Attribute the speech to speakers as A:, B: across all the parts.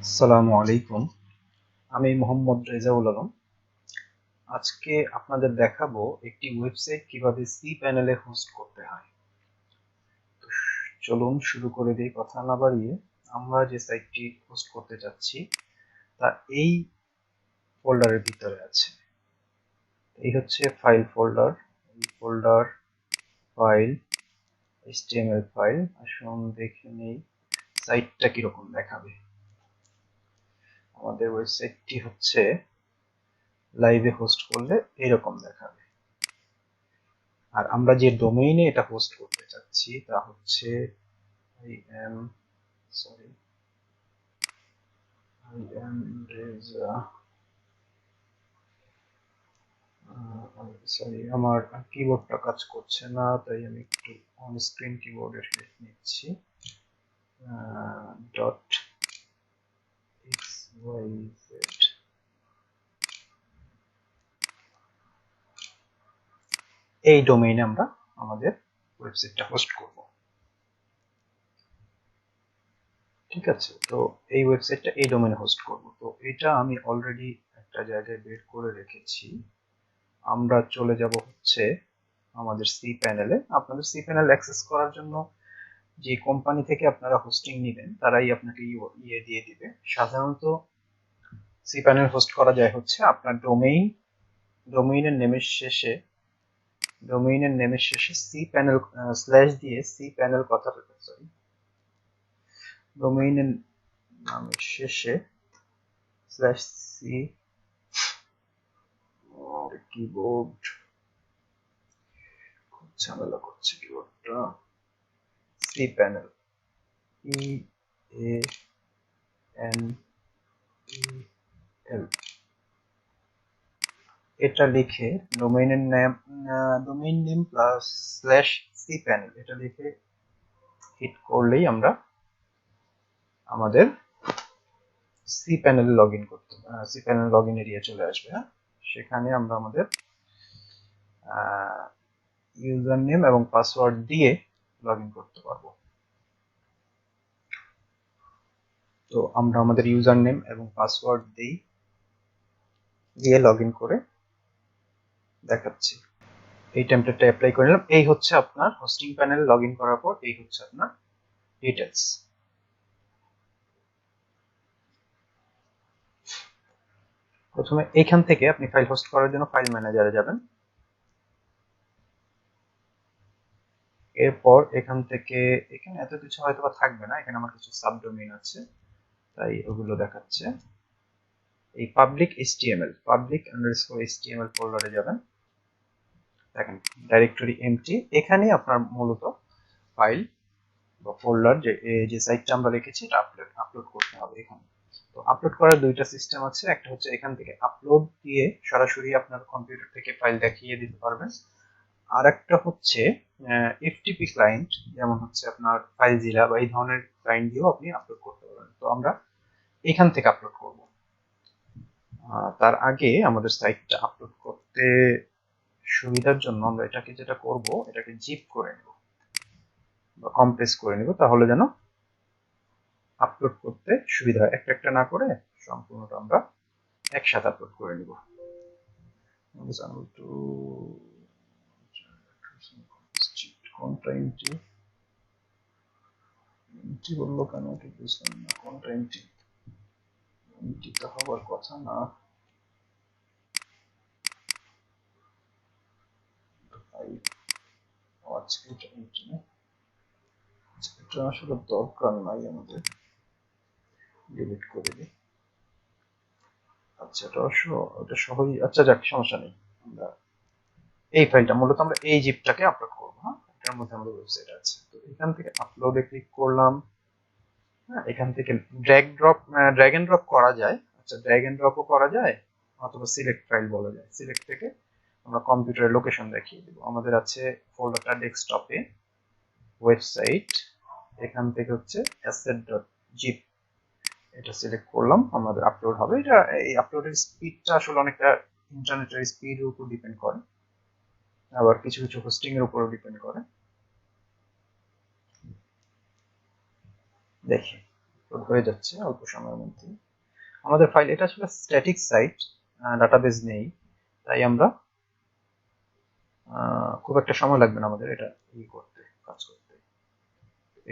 A: আসসালামু আলাইকুম। আমি মোহাম্মদ রেজাউল আলম। আজকে আপনাদের দেখাবো একটি ওয়েবসাইট কিভাবে সি প্যানেলে হোস্ট করতে হয়। তো চলুন শুরু করে দিই কথা না বাড়িয়ে। আমরা যে সাইটটি হোস্ট করতে যাচ্ছি তা এই ফোল্ডারের ভিতরে আছে। এই হচ্ছে file folder, file, HTML file. আসুন দেখে নেই সাইটটা কিরকম দেখাবে। আমাদের ওয়েবসাইটটি হচ্ছে লাইভে হোস্ট করলে এরকম দেখাবে। আর আমরা যে ডোমেইনে এটা হোস্ট করতে চাচ্ছি তা হচ্ছে I am sorry I am Reza sorry আমার কিবোর্ডটা কাজ করছে না, তাই আমি একটু অন স্ক্রিন কিবোর্ডের হেল্প নিচ্ছি। ডট xyz এই ডোমেইনে আমরা আমাদের ওয়েবসাইটটা হোস্ট করব। ঠিক আছে, তো এই ওয়েবসাইটটা এই ডোমেইনে হোস্ট করব। তো এটা আমি অলরেডি একটা জায়গায় বের করে রেখেছি। আমরা চলে যাব হচ্ছে আমাদের সি প্যানেলে। আপনাদের সি প্যানেল অ্যাক্সেস করার জন্য যে কোম্পানি থেকে আপনারা হোস্টিং নেবেন তারাই আপনাকে ইয়ে দিয়ে দিবে। সাধারণত সি প্যানেল হোস্ট করা যায় হচ্ছে আপনার ডোমেইনের নেমের শেষে সি প্যানেল স্ল্যাশ দিয়ে সি প্যানেল কথাটা সরি ডোমেইনের নামের শেষে স্ল্যাশ সি কিবোর্ড খুব ঝামেলা করছে কিবোর্ডটা। সি প্যানেল EANEL এটা লিখে domain name plus slash C panel এটা লিখে হিট করলেই আমরা আমাদের C panel log in area চলে আসবে। সেখানে আমরা আমাদের ইউজার নেম এবং পাসওয়ার্ড দিয়ে লগ ইন করতে পারবো। তো আমরা আমাদের ইউজার নেম এবং পাসওয়ার্ড দিয়ে লগ ইন করে দেখাচ্ছি। এই টেমপ্লেটটা অ্যাপ্লাই করে নিলাম। এই হচ্ছে আপনার হোস্টিং প্যানেল লগ ইন করার পর এই হচ্ছে আপনার ডিটেলস। প্রথমে এইখান থেকে আপনি ফাইল হোস্ট করার জন্য ফাইল ম্যানেজারে যাবেন। এরপর এখান থেকে এখানে এত কিছু হয়তো বা থাকবে না, এখানে আমার কিছু সাবডোমেইন আছে তাই ওগুলো দেখাচ্ছে। এই পাবলিক html ফোল্ডারে যাবেন। দেখেন ডাইরেক্টরি এমটি। এখানে আপনার মূলত ফাইল বা ফোল্ডার যে সাইটটা আমরা রেখেছি এটা আপলোড করতে হবে এখানে। তো আপলোড করার দুইটা সিস্টেম আছে। একটা হচ্ছে এখান থেকে আপলোড দিয়ে সরাসরি আপনার কম্পিউটার থেকে ফাইল দেখিয়ে দিতে পারবেন। আর একটা হচ্ছে এফটিপি ক্লায়েন্ট, যেমন হচ্ছে আপনার ফাইলজিলা বা এই ধরনের ক্লায়েন্ট দিয়েও আপনি আপলোড করতে পারবেন। তো আমরা এখান থেকে আপলোড করব। তার আগে আমাদের সাইটটা আপলোড করতে সুবিধার জন্য আমরা যেটা করব এটাকে জিপ করে নেব বা কম্প্রেস করে নেব, তাহলে যেন আপলোড করতে সুবিধা হয়। একটা একটা না করে সম্পূর্ণটা আমরা একসাথে আপলোড করে নিব। কোনটা এন্ট্রি বললো কেন ঠিক বুঝলাম না। কোনটা এন্ট্রি তো হওয়ার কথা না। আজকে এটা এন্ট্রি না, এটা আসলে দরকার নাই, আমাদের ডিলিট করে দিই। আচ্ছা এটা সহজই। আচ্ছা যাক, সমস্যা নেই। আমরা এই ফাইলটা মূলত আমরা এই জিপটাকে আপলোড করবো। হ্যাঁ, এটার মধ্যে আমাদের ওয়েবসাইট আছে। তো এখান থেকে আপলোডে ক্লিক করলাম। হ্যাঁ, এখান থেকে ড্র্যাগ এন্ড ড্রপ করা যায়। আচ্ছা, ড্র্যাগ এন্ড ড্রপও করা যায় অথবা সিলেক্ট ফাইল বলা যায়। সিলেক্ট থেকে আমরা কম্পিউটারের লোকেশন দেখিয়ে দেবো। আমাদের আছে ফোল্ডারটা ডেস্কটপে, ওয়েবসাইট, এখান থেকে হচ্ছে asset.zip এটা সিলেক্ট করলাম। আমাদের আপলোড হবে। এটা এই আপলোডের স্পিডটা আসলে অনেকটা ইন্টারনেটের স্পিডের উপর ডিপেন্ড করে, আবার কিছু কিছু হোস্টিং এর উপরও ডিপেন্ড করে। দেখি আপলোড হয়ে যাচ্ছে অল্প সময়ের মধ্যে। আমাদের ফাইল এটা আসলে স্ট্যাটিক সাইট, ডাটাবেজ নেই, তাই আমরা খুব একটা সময় লাগবে না আমাদের এটা কাজ করতে।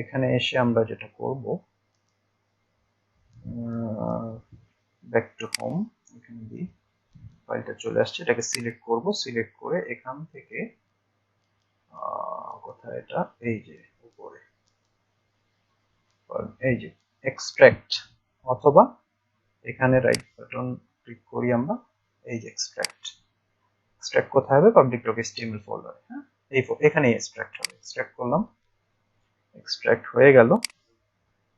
A: এখানে এসে আমরা যেটা করব, ব্যাক টু হোম, এখানে দিয়ে ফাইলটা চলে আসছে, এটাকে সিলেক্ট করব, সিলেক্ট করে এখান থেকে কোথায় এটা, এই যে উপরে, এই যে এক্সট্রাক্ট, অথবা এখানে রাইট বাটন ক্লিক করি আমরা, এই যে এক্সট্রাক্ট। এক্সট্রাক্ট কোথায় হবে? পাবলিক ডক এচটিএমএল ফোল্ডারে। হ্যাঁ, এখানে এক্সট্রাক্ট হবে। এক্সট্রাক্ট করলাম, এক্সট্রাক্ট হয়ে গেল।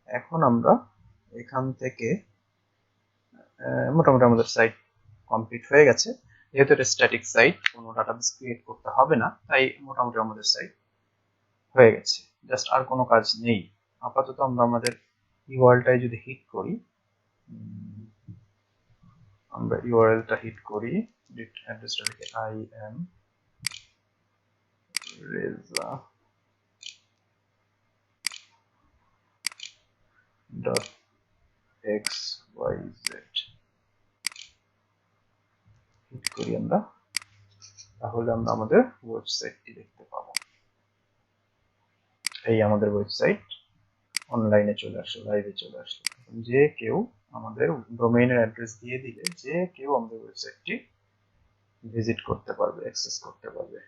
A: এখন আমরা এখান থেকে মোটামুটি আমাদের সাইট কমপ্লিট হয়ে গেছে। যেহেতু এটা স্ট্যাটিক সাইট, কোনো ডাটাবেস ক্রিয়েট করতে হবে না, তাই মোটামুটি আমাদের সাইট হয়ে গেছে। জাস্ট আর কোনো কাজ নেই। আপাতত আমরা আমাদের ইউআরএলটাই যদি হিট করি, আমরা ইউআরএলটা হিট করি, অ্যাড্রেসটা লিখে IAM Reza .xyz হিট করি আমরা, তাহলে আমরা আমাদের ওয়েবসাইটটি দেখতে পাবো। এই আমাদের ওয়েবসাইট অনলাইনে চলে আসলো, লাইভে চলে আসলো। যে কেউ আমাদের ডোমেইনের অ্যাড্রেস দিয়ে দিলে যে কেউ আমাদের ওয়েবসাইটটি ভিজিট করতে পারবে, অ্যাক্সেস করতে পারবে।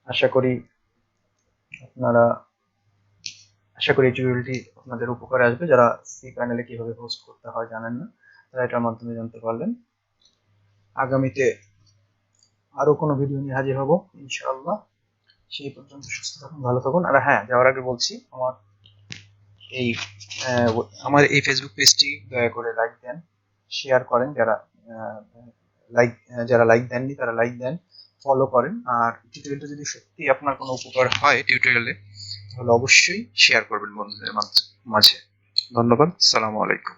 A: আশা করি এই টিউটোরিয়ালটি আপনাদের উপকারে আসবে। যারা cPanel কিভাবে হোস্ট করতে হয় জানেন না, তারা এটার মাধ্যমে জানতে পারলেন। আগামীতে আরো কোনো ভিডিও নিয়ে হাজির হব ইনশাআল্লাহ। সেই পর্যন্ত সুস্থ থাকুন, ভালো থাকুন। আর হ্যাঁ, যাওয়ার আগে বলছি, এই আমার এই ফেসবুক পেজটি দয়া করে লাইক দেন, শেয়ার করেন। যারা লাইক দেননি তারা লাইক দেন, ফলো করেন। আর টিউটোরিয়ালটা যদি সত্যি আপনার কোনো উপকার হয় টিউটোরিয়ালে, তাহলে অবশ্যই শেয়ার করবেন বন্ধুদের মাঝে। ধন্যবাদ, সালামু আলাইকুম।